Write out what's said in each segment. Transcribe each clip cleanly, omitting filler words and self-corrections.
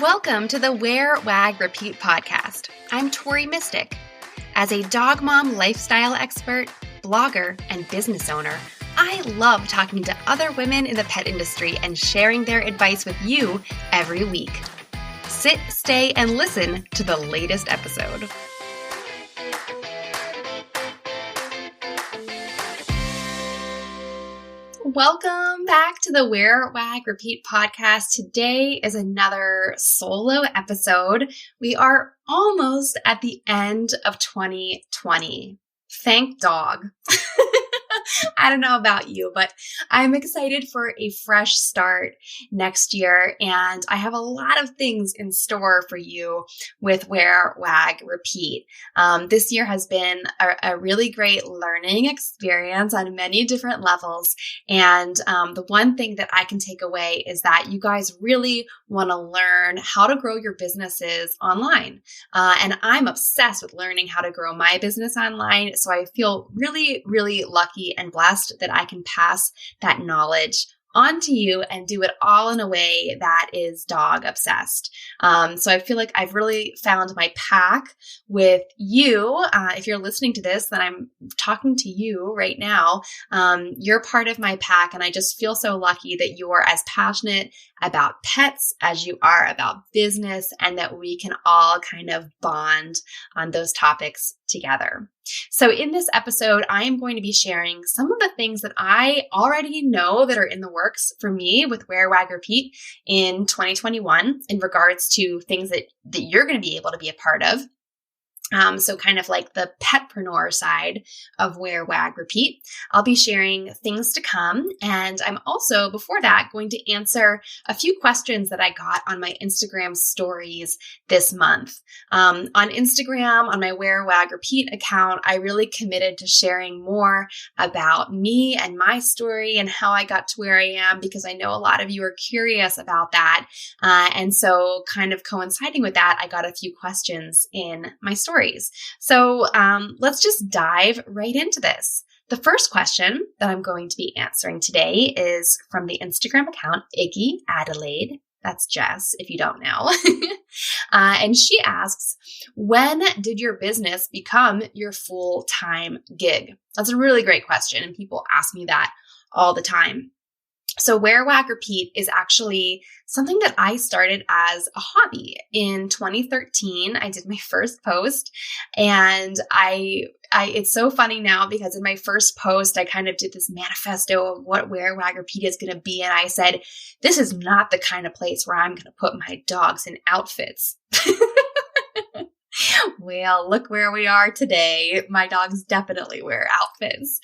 Welcome to the Wear Wag Repeat podcast. I'm Tori Mystic. As a dog mom lifestyle expert, blogger, and business owner, I love talking to other women in the pet industry and sharing their advice with you every week. Sit, stay, and listen to the latest episode. Welcome back to the Wear Wag Repeat podcast. Today is another solo episode. We are almost at the end of 2020. Thank dog. I don't know about you, but I'm excited for a fresh start next year, and I have a lot of things in store for you with Wear Wag Repeat. This year has been a really great learning experience on many different levels, and the one thing that I can take away is that you guys really want to learn how to grow your businesses online, and I'm obsessed with learning how to grow my business online, so I feel really, really lucky and blessed that I can pass that knowledge on to you and do it all in a way that is dog obsessed. So I feel like I've really found my pack with you. If you're listening to this, then I'm talking to you right now. You're part of my pack, and I just feel so lucky that you're as passionate about pets as you are about business, and that we can all kind of bond on those topics together. So in this episode, I am going to be sharing some of the things that I already know that are in the works for me with Wear Wag Repeat in 2021 in regards to things that you're going to be able to be a part of. So kind of like the petpreneur side of Wear Wag Repeat. I'll be sharing things to come. And I'm also, before that, going to answer a few questions that I got on my Instagram stories this month. On Instagram, on my Wear Wag Repeat account, I really committed to sharing more about me and my story and how I got to where I am, because I know a lot of you are curious about that. And so kind of coinciding with that, I got a few questions in my story. So let's just dive right into this. The first question that I'm going to be answering today is from the Instagram account, Iggy Adelaide. That's Jess, if you don't know. And she asks, when did your business become your full-time gig? That's a really great question, and people ask me that all the time. So Wear Wag Repeat is actually something that I started as a hobby. In 2013, I did my first post, and it's so funny now because in my first post, I kind of did this manifesto of what Wear Wag Repeat is going to be. And I said, this is not the kind of place where I'm going to put my dogs in outfits. Well, look where we are today. My dogs definitely wear outfits.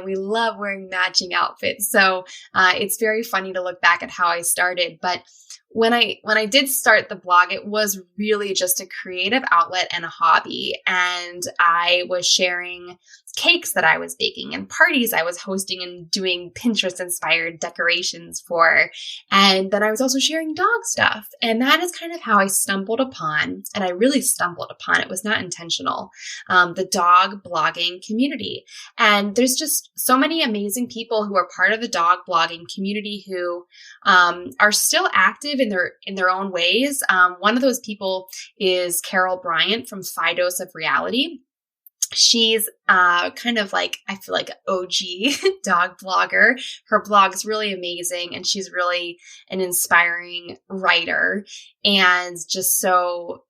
We love wearing matching outfits. So it's very funny to look back at how I started. But when I did start the blog, it was really just a creative outlet and a hobby. And I was sharing cakes that I was baking and parties I was hosting and doing Pinterest-inspired decorations for. And then I was also sharing dog stuff. And that is kind of how I stumbled upon, and I really stumbled upon, it was not intentional, the dog blogging community. And there's just so many amazing people who are part of the dog blogging community who are still active in their own ways. One of those people is Carol Bryant from Fidos of Reality. She's kind of like, I feel like, OG dog blogger. Her blog's really amazing, and she's really an inspiring writer and just so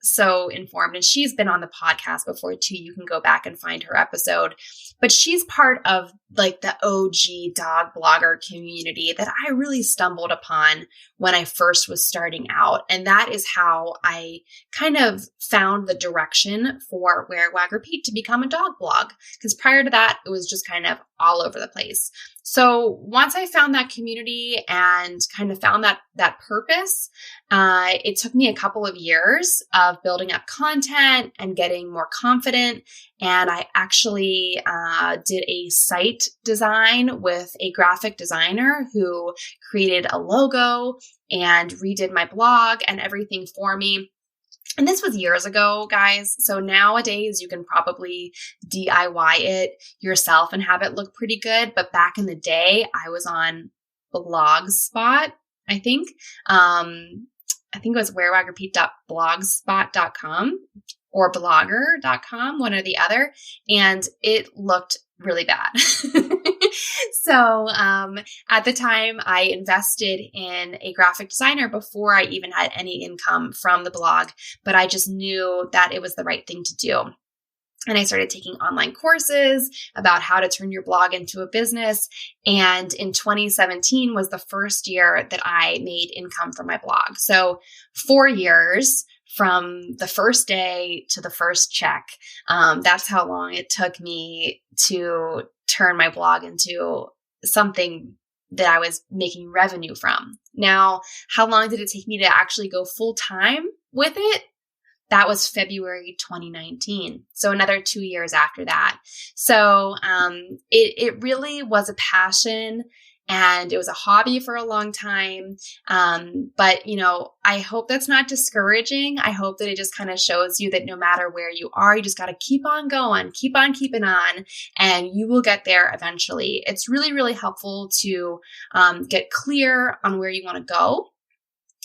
informed. And she's been on the podcast before too. You can go back and find her episode. But she's part of like the OG dog blogger community that I really stumbled upon when I first was starting out. And that is how I kind of found the direction for Wear Wag Repeat to become a dog blog. Because prior to that, it was just kind of all over the place. So once I found that community and kind of found that purpose, it took me a couple of years of building up content and getting more confident. And I actually did a site design with a graphic designer who created a logo and redid my blog and everything for me. And this was years ago, guys. So nowadays you can probably DIY it yourself and have it look pretty good. But back in the day, I was on Blogspot, I think. I think it was wearwagrepeat.blogspot.com or blogger.com, one or the other. And it looked really bad. So at the time, I invested in a graphic designer before I even had any income from the blog, but I just knew that it was the right thing to do. And I started taking online courses about how to turn your blog into a business. And in 2017 was the first year that I made income from my blog. So 4 years from the first day to the first check. That's how long it took me to turn my blog into something that I was making revenue from. Now, how long did it take me to actually go full time with it? That was February 2019. So another 2 years after that. So it really was a passion and it was a hobby for a long time. But, I hope that's not discouraging. I hope that it just kind of shows you that no matter where you are, you just got to keep on going, keep on keeping on, and you will get there eventually. It's really, really helpful to get clear on where you want to go.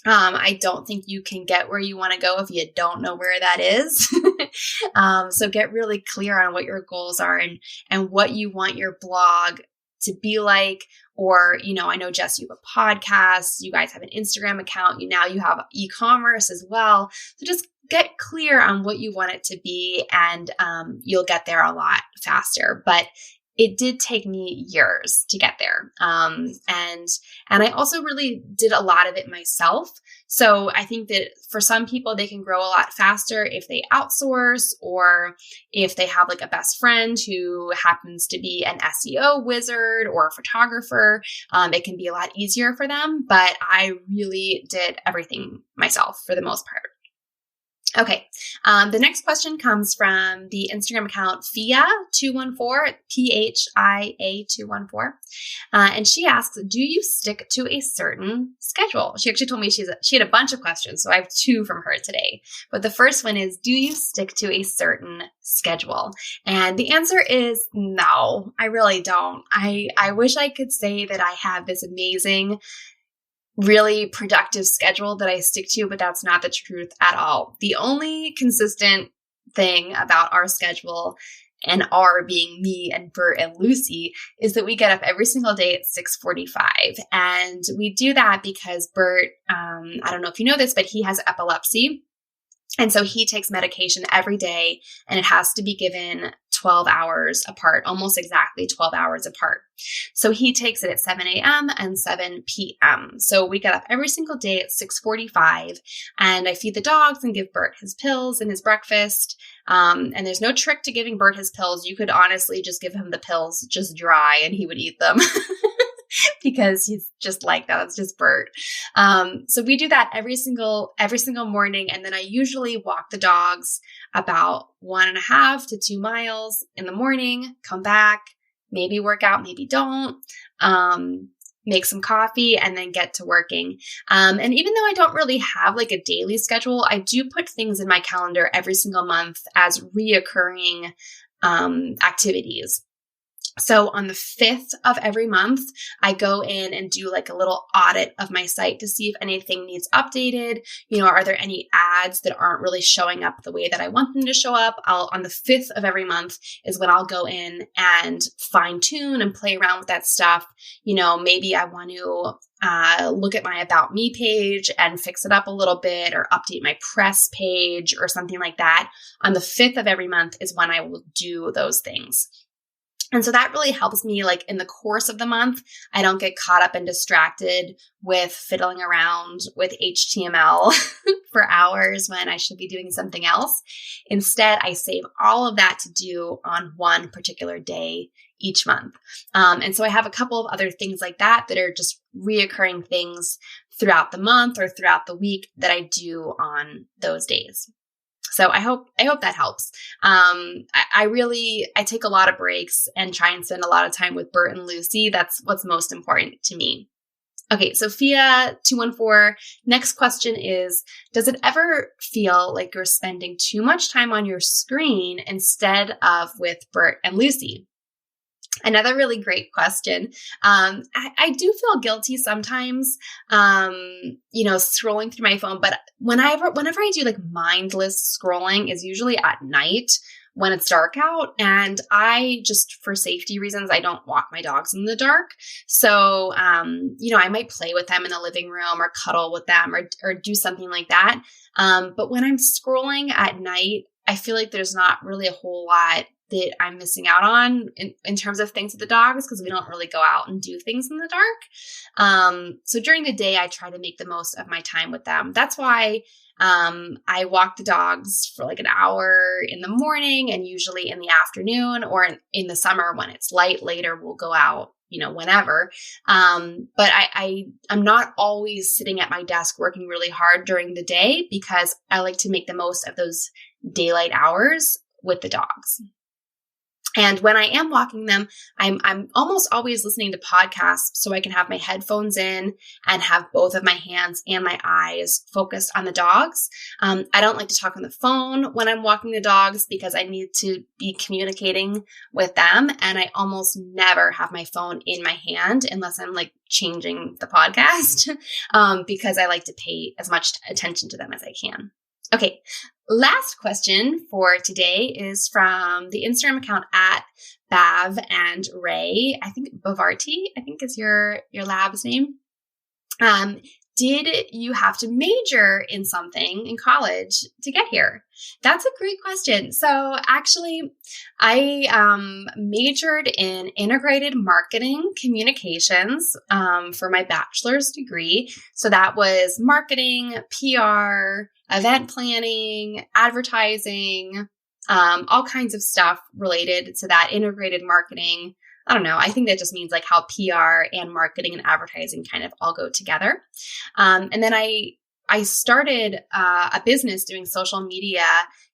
I don't think you can get where you want to go if you don't know where that is. So get really clear on what your goals are and what you want your blog to be like. Or, I know, Jess, you have a podcast, you guys have an Instagram account, now you have e-commerce as well. So just get clear on what you want it to be, and you'll get there a lot faster. But it did take me years to get there. And I also really did a lot of it myself. So I think that for some people, they can grow a lot faster if they outsource, or if they have like a best friend who happens to be an SEO wizard or a photographer. It can be a lot easier for them, but I really did everything myself for the most part. Okay. The next question comes from the Instagram account Phia214, Phia214. And she asks, do you stick to a certain schedule? She actually told me she had a bunch of questions, so I have 2 from her today. But the first one is, do you stick to a certain schedule? And the answer is no, I really don't. I wish I could say that I have this amazing, really productive schedule that I stick to, but that's not the truth at all. The only consistent thing about our schedule, and our being me and Bert and Lucy, is that we get up every single day at 6:45. And we do that because Bert, I don't know if you know this, but he has epilepsy. And so he takes medication every day, and it has to be given 12 hours apart, almost exactly 12 hours apart. So he takes it at 7 a.m. and 7 p.m. So we get up every single day at 6:45, and I feed the dogs and give Bert his pills and his breakfast. And there's no trick to giving Bert his pills. You could honestly just give him the pills just dry and he would eat them. Because he's just like that. It's just Bert. So we do that every single morning. And then I usually walk the dogs about 1.5 to 2 miles in the morning, come back, maybe work out, maybe don't, make some coffee, and then get to working. And even though I don't really have like a daily schedule, I do put things in my calendar every single month as reoccurring activities. So on the 5th of every month, I go in and do like a little audit of my site to see if anything needs updated. Are there any ads that aren't really showing up the way that I want them to show up? On the 5th of every month is when I'll go in and fine tune and play around with that stuff. Maybe I want to look at my About Me page and fix it up a little bit, or update my press page or something like that. On the 5th of every month is when I will do those things. And so that really helps me, like in the course of the month, I don't get caught up and distracted with fiddling around with HTML for hours when I should be doing something else. Instead, I save all of that to do on one particular day each month. And so I have a couple of other things like that are just reoccurring things throughout the month or throughout the week that I do on those days. So I hope that helps. I take a lot of breaks and try and spend a lot of time with Bert and Lucy. That's what's most important to me. Okay, Sophia 214, next question is, does it ever feel like you're spending too much time on your screen instead of with Bert and Lucy? Another really great question. I do feel guilty sometimes, scrolling through my phone, but whenever I do like mindless scrolling is usually at night when it's dark out. And I just, for safety reasons, I don't walk my dogs in the dark. So, I might play with them in the living room or cuddle with them or do something like that. But when I'm scrolling at night, I feel like there's not really a whole lot that I'm missing out on in terms of things with the dogs, because we don't really go out and do things in the dark. So during the day, I try to make the most of my time with them. That's why I walk the dogs for like an hour in the morning and usually in the afternoon, or in the summer when it's light later, we'll go out, whenever. But I'm not always sitting at my desk working really hard during the day, because I like to make the most of those daylight hours with the dogs. And when I am walking them, I'm almost always listening to podcasts, so I can have my headphones in and have both of my hands and my eyes focused on the dogs. I don't like to talk on the phone when I'm walking the dogs, because I need to be communicating with them. And I almost never have my phone in my hand unless I'm like changing the podcast, because I like to pay as much attention to them as I can. Okay. Last question for today is from the Instagram account at Bav and Ray. I think Bavarti, is your lab's name. Did you have to major in something in college to get here? That's a great question. So actually, I majored in integrated marketing communications for my bachelor's degree. So that was marketing, PR, event planning, advertising, all kinds of stuff related to that integrated marketing. I don't know. I think that just means like how PR and marketing and advertising kind of all go together. And then I started a business doing social media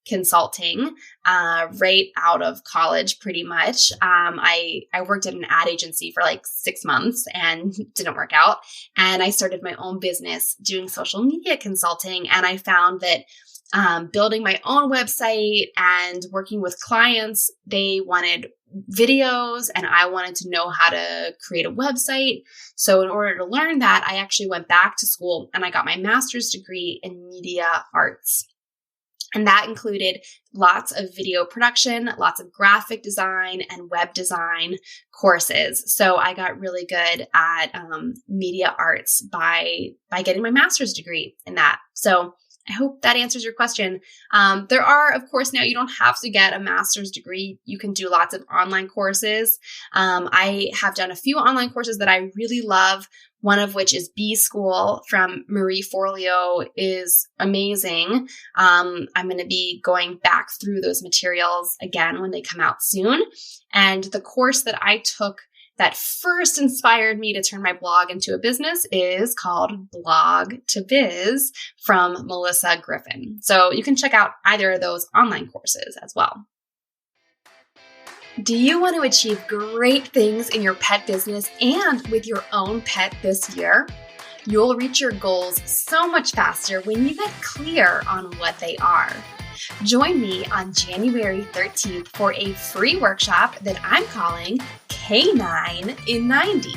consulting right out of college, pretty much. I worked at an ad agency for like 6 months and didn't work out. And I started my own business doing social media consulting. And I found that building my own website and working with clients, they wanted videos and I wanted to know how to create a website. So in order to learn that, I actually went back to school and I got my master's degree in media arts. And that included lots of video production, lots of graphic design and web design courses. So I got really good at media arts by getting my master's degree in that. So I hope that answers your question. There are, of course, now you don't have to get a master's degree. You can do lots of online courses. I have done a few online courses that I really love, one of which is B School from Marie Forleo is amazing. I'm going to be going back through those materials again when they come out soon. And the course that I took that first inspired me to turn my blog into a business is called Blog to Biz from Melissa Griffin. So you can check out either of those online courses as well. Do you want to achieve great things in your pet business and with your own pet this year? You'll reach your goals so much faster when you get clear on what they are. Join me on January 13th for a free workshop that I'm calling K9 in 90.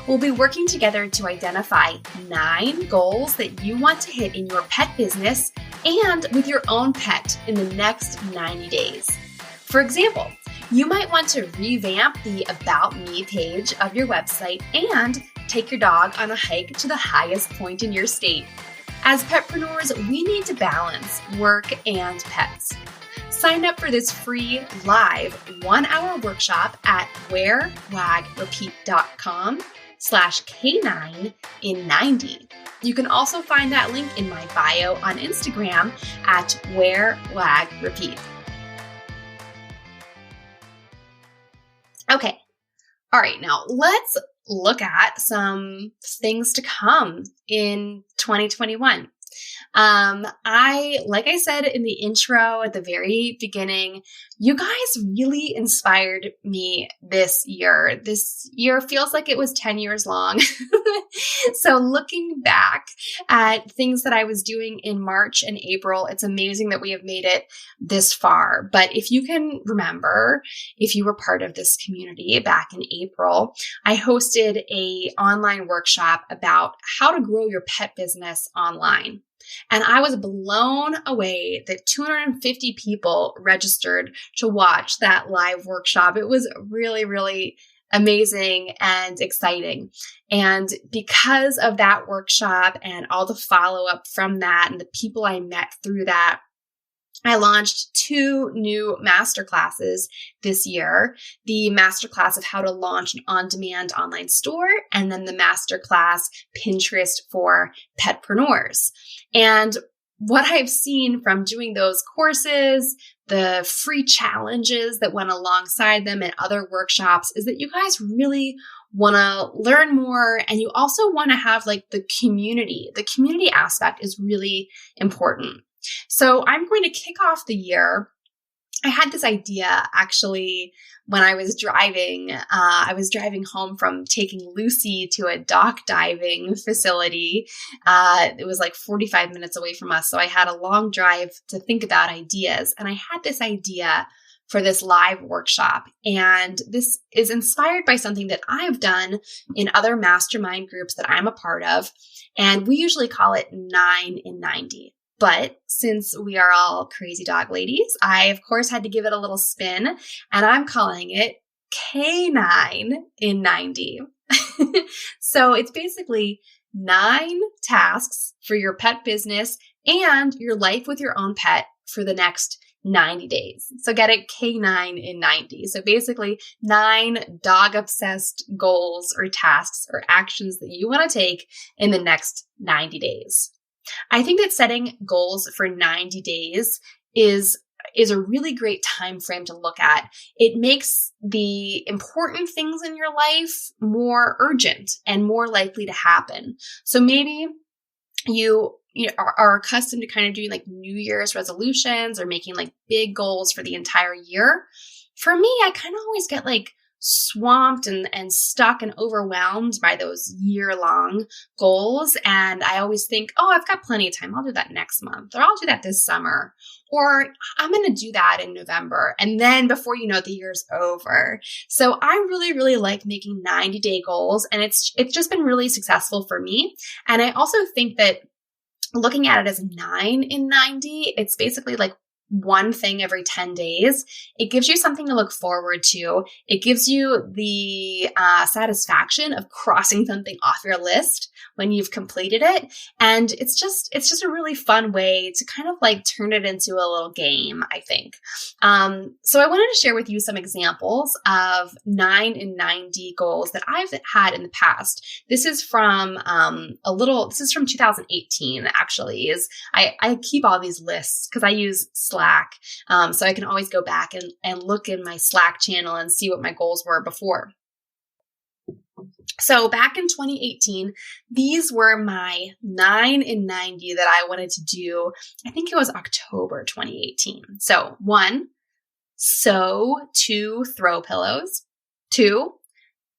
We'll be working together to identify 9 goals that you want to hit in your pet business and with your own pet in the next 90 days. For example, you might want to revamp the About Me page of your website and take your dog on a hike to the highest point in your state. As petpreneurs, we need to balance work and pets. Sign up for this free live 1-hour workshop at wearwagrepeat.com/K9 in 90. You can also find that link in my bio on Instagram at Wear Wag Repeat. Okay. All right. Now let's look at some things to come in 2021. Like I said in the intro at the very beginning, you guys really inspired me this year. This year feels like it was 10 years long. So looking back at things that I was doing in March and April, it's amazing that we have made it this far. But if you can remember, if you were part of this community back in April, I hosted an online workshop about how to grow your pet business online. And I was blown away that 250 people registered to watch that live workshop. It was really, really amazing and exciting. And because of that workshop and all the follow-up from that and the people I met through that, I launched 2 new masterclasses this year, the masterclass of how to launch an on-demand online store, and then the masterclass Pinterest for petpreneurs. And what I've seen from doing those courses, the free challenges that went alongside them and other workshops is that you guys really want to learn more, and you also want to have like the community. The community aspect is really important. So I'm going to kick off the year. I had this idea actually when I was driving. I was driving home from taking Lucy to a dock diving facility. It was like 45 minutes away from us. So I had a long drive to think about ideas. And I had this idea for this live workshop. And this is inspired by something that I've done in other mastermind groups that I'm a part of. And we usually call it 9 in 90. But since we are all crazy dog ladies, I, of course, had to give it a little spin, and I'm calling it K9 in 90. So it's basically 9 tasks for your pet business and your life with your own pet for the next 90 days. So get it, K9 in 90. So basically 9 dog-obsessed goals or tasks or actions that you want to take in the next 90 days. I think that setting goals for 90 days is a really great time frame to look at. It makes the important things in your life more urgent and more likely to happen. So maybe you are accustomed to kind of doing like New Year's resolutions or making like big goals for the entire year. For me, I kind of always get like swamped and stuck and overwhelmed by those year-long goals. And I always think, oh, I've got plenty of time. I'll do that next month, or I'll do that this summer, or I'm going to do that in November. And then before you know it, the year's over. So I really, really like making 90-day goals. And it's just been really successful for me. And I also think that looking at it as 9 in 90, it's basically like one thing every 10 days. It gives you something to look forward to. It gives you the satisfaction of crossing something off your list when you've completed it. And it's just a really fun way to kind of like turn it into a little game, I think. So I wanted to share with you some examples of 9 in 90 goals that I've had in the past. This is from 2018, actually. I keep all these lists because I use Slack. So I can always go back and look in my Slack channel and see what my goals were before. So back in 2018, these were my 9 in 90 that I wanted to do. I think it was October 2018. So 1, sew 2 throw pillows. 2,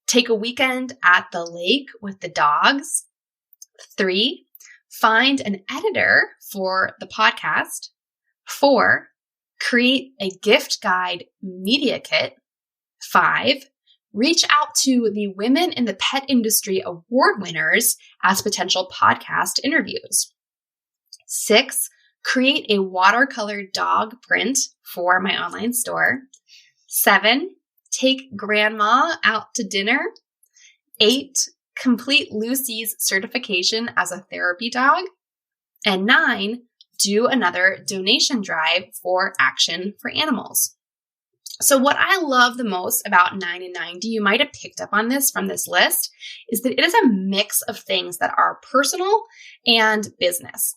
take a weekend at the lake with the dogs. 3, find an editor for the podcast. 4, create a gift guide media kit. 5, reach out to the Women in the Pet Industry award winners as potential podcast interviews. 6, create a watercolor dog print for my online store. 7, take grandma out to dinner. 8, complete Lucy's certification as a therapy dog. And 9, do another donation drive for Action for Animals. So what I love the most about 9 in 90, you might have picked up on this from this list, is that it is a mix of things that are personal and business.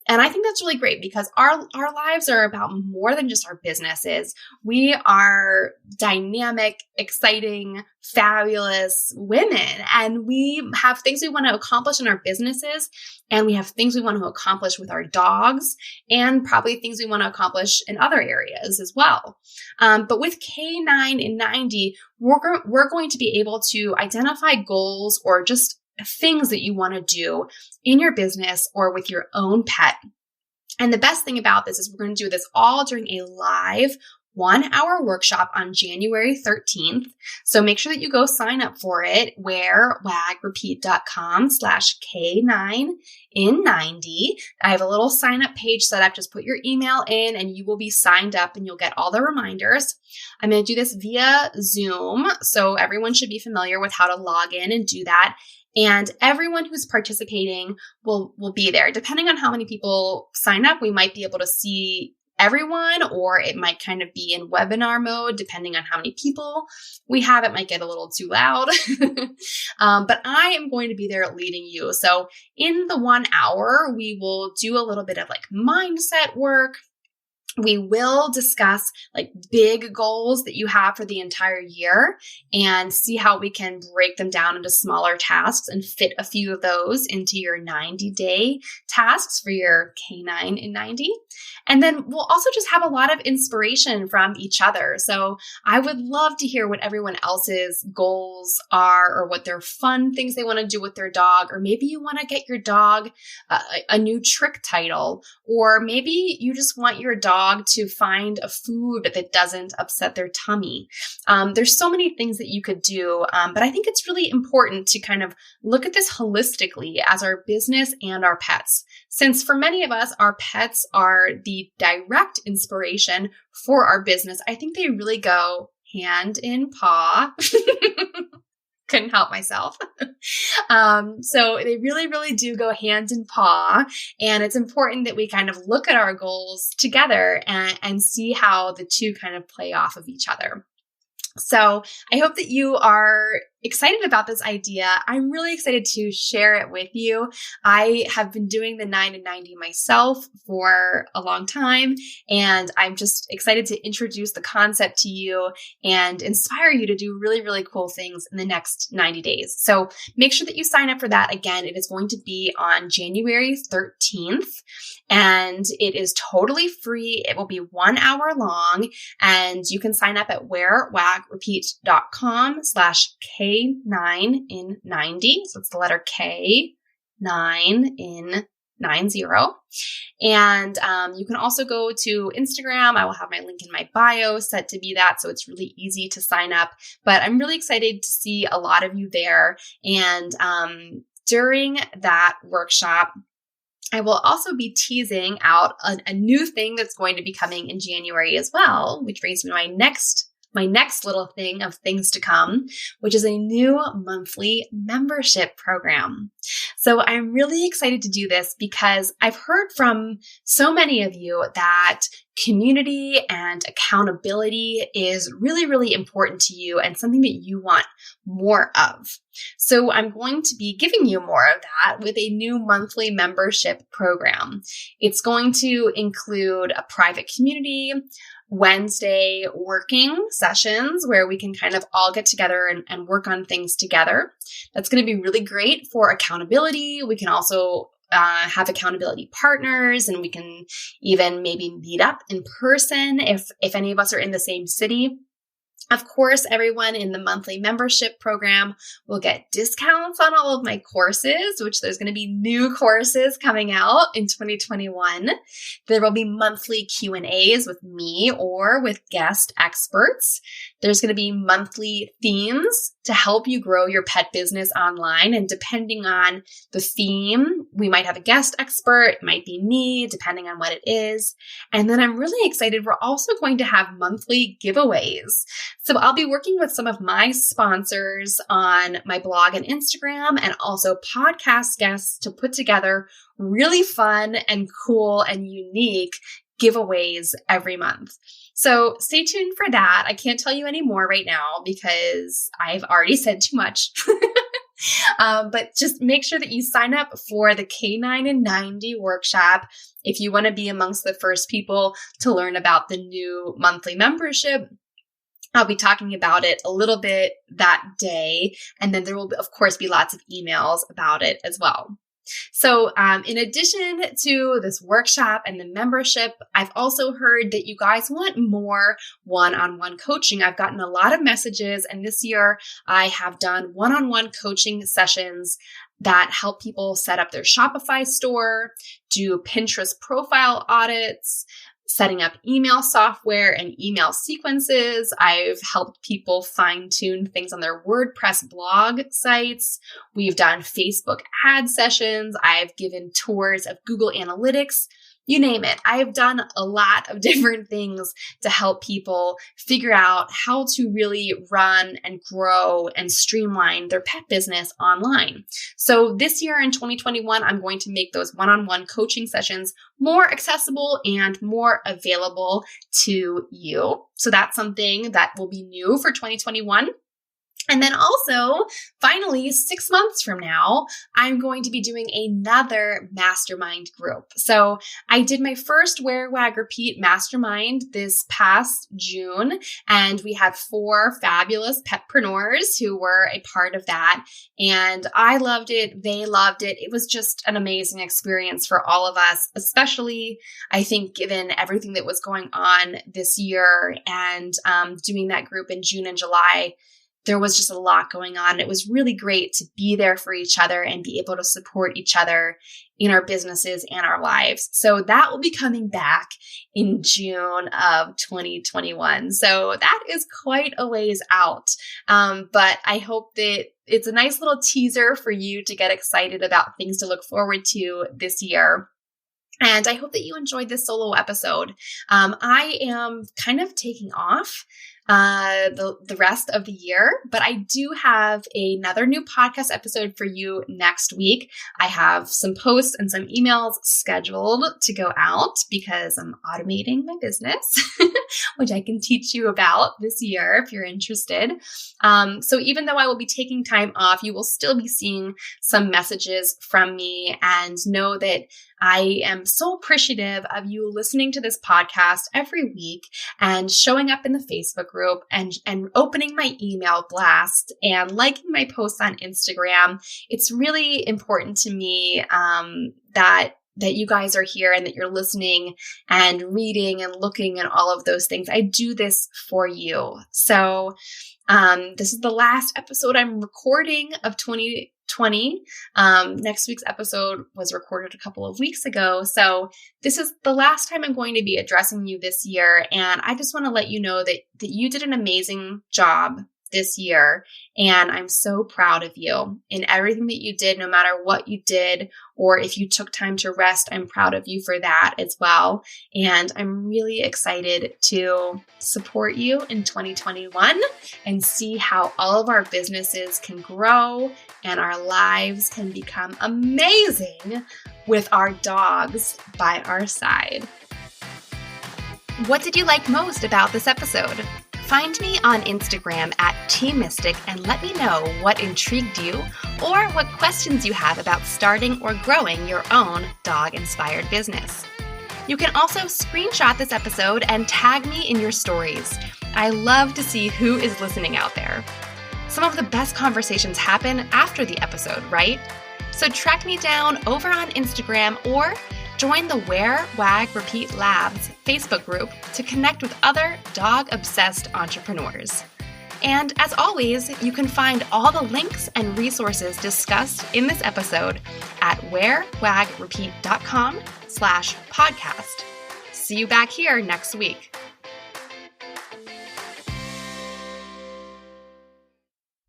And I think that's really great because our lives are about more than just our businesses. We are dynamic, exciting, fabulous women, and we have things we want to accomplish in our businesses, and we have things we want to accomplish with our dogs, and probably things we want to accomplish in other areas as well. But with K9 in 90, we're going to be able to identify goals or just things that you want to do in your business or with your own pet. And the best thing about this is we're going to do this all during a live 1-hour workshop on January 13th. So make sure that you go sign up for it, wearwagrepeat.com/K9in90. I have a little sign up page set up. Just put your email in and you will be signed up and you'll get all the reminders. I'm going to do this via Zoom. So everyone should be familiar with how to log in and do that. And everyone who's participating will be there. Depending on how many people sign up, we might be able to see everyone, or it might kind of be in webinar mode, depending on how many people we have. It might get a little too loud. But I am going to be there leading you. So in the 1 hour, we will do a little bit of like mindset work. We will discuss like big goals that you have for the entire year and see how we can break them down into smaller tasks and fit a few of those into your 90-day tasks for your K9 in 90. And then we'll also just have a lot of inspiration from each other. So I would love to hear what everyone else's goals are, or what their fun things they want to do with their dog, or maybe you want to get your dog a new trick title, or maybe you just want your dog to find a food that doesn't upset their tummy. There's so many things that you could do, but I think it's really important to kind of look at this holistically as our business and our pets. Since for many of us, our pets are the direct inspiration for our business, I think they really go hand in paw. Couldn't help myself. So they really, really do go hand in paw. And it's important that we kind of look at our goals together and see how the two kind of play off of each other. So I hope that you are excited about this idea. I'm really excited to share it with you. I have been doing the 9 and 90 myself for a long time, and I'm just excited to introduce the concept to you and inspire you to do really, really cool things in the next 90 days. So make sure that you sign up for that. Again, it is going to be on January 13th, and it is totally free. It will be 1 hour long, and you can sign up at wearwagrepeat.com/K9in90. So it's the letter K, 9 in 90. And you can also go to Instagram. I will have my link in my bio set to be that. So it's really easy to sign up. But I'm really excited to see a lot of you there. And during that workshop, I will also be teasing out a new thing that's going to be coming in January as well, which brings me to my next little thing of things to come, which is a new monthly membership program. So I'm really excited to do this because I've heard from so many of you that community and accountability is really, really important to you and something that you want more of. So I'm going to be giving you more of that with a new monthly membership program. It's going to include a private community, Wednesday working sessions where we can kind of all get together and work on things together. That's going to be really great for accountability. We can also have accountability partners, and we can even maybe meet up in person if any of us are in the same city. Of course, everyone in the monthly membership program will get discounts on all of my courses, which there's going to be new courses coming out in 2021. There will be monthly Q&As with me or with guest experts. There's going to be monthly themes to help you grow your pet business online. And depending on the theme, we might have a guest expert. It might be me, depending on what it is. And then I'm really excited. We're also going to have monthly giveaways. So I'll be working with some of my sponsors on my blog and Instagram, and also podcast guests to put together really fun and cool and unique giveaways every month. So stay tuned for that. I can't tell you any more right now because I've already said too much. But just make sure that you sign up for the K9 and 90 workshop if you want to be amongst the first people to learn about the new monthly membership. I'll be talking about it a little bit that day, and then there will, of course, be lots of emails about it as well. So in addition to this workshop and the membership, I've also heard that you guys want more one-on-one coaching. I've gotten a lot of messages, and this year I have done one-on-one coaching sessions that help people set up their Shopify store, do Pinterest profile audits, setting up email software and email sequences. I've helped people fine-tune things on their WordPress blog sites. We've done Facebook ad sessions. I've given tours of Google Analytics. You name it. I've done a lot of different things to help people figure out how to really run and grow and streamline their pet business online. So this year in 2021, I'm going to make those one-on-one coaching sessions more accessible and more available to you. So that's something that will be new for 2021. And then also, finally, 6 months from now, I'm going to be doing another mastermind group. So I did my first Wear Wag Repeat mastermind this past June, and we had 4 fabulous petpreneurs who were a part of that. And I loved it. They loved it. It was just an amazing experience for all of us, especially, I think, given everything that was going on this year and doing that group in June and July. There was just a lot going on. It was really great to be there for each other and be able to support each other in our businesses and our lives. So that will be coming back in June of 2021. So that is quite a ways out. But I hope that it's a nice little teaser for you to get excited about things to look forward to this year. And I hope that you enjoyed this solo episode. I am kind of taking off the rest of the year, but I do have another new podcast episode for you next week. I have some posts and some emails scheduled to go out because I'm automating my business, which I can teach you about this year if you're interested. So even though I will be taking time off, you will still be seeing some messages from me, and know that I am so appreciative of you listening to this podcast every week and showing up in the Facebook group and opening my email blast and liking my posts on Instagram. It's really important to me that you guys are here and that you're listening and reading and looking and all of those things. I do this for you. So this is the last episode I'm recording of 2020. Next week's episode was recorded a couple of weeks ago. So this is the last time I'm going to be addressing you this year. And I just want to let you know that you did an amazing job this year. And I'm so proud of you in everything that you did, no matter what you did, or if you took time to rest, I'm proud of you for that as well. And I'm really excited to support you in 2021 and see how all of our businesses can grow and our lives can become amazing with our dogs by our side. What did you like most about this episode? Find me on Instagram @TMystic and let me know what intrigued you or what questions you have about starting or growing your own dog-inspired business. You can also screenshot this episode and tag me in your stories. I love to see who is listening out there. Some of the best conversations happen after the episode, right? So track me down over on Instagram or join the Wear Wag Repeat Labs Facebook group to connect with other dog-obsessed entrepreneurs. And as always, you can find all the links and resources discussed in this episode at wearwagrepeat.com/podcast. See you back here next week.